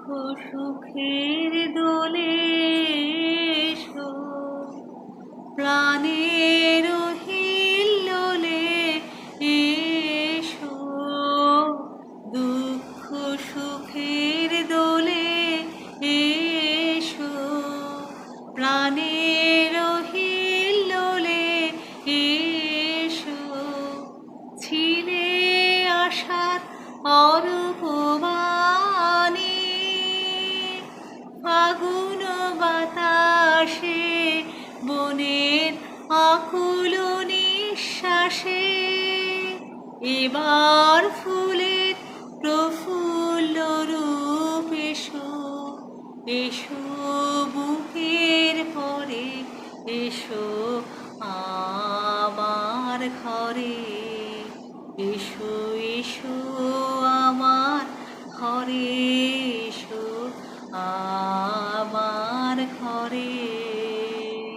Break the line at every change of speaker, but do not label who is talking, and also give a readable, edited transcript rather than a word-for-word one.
সুখের দোলে এসো, প্রাণের হিল্লোলে এসো, দুঃখ সুখের দোলে এসো, প্রাণের হিল্লোলে এসো, ছিলে আশার অরূপবাণী, ফাগুন বাতাসে বনের আকুল নিঃশ্বাসে, এবার ফুলের প্রফুল্ল রূপ এসো, এসো বুকের ভরে এসো আমার ঘরে, এসো এসো আমার ঘরে, এসো আমার ঘরে।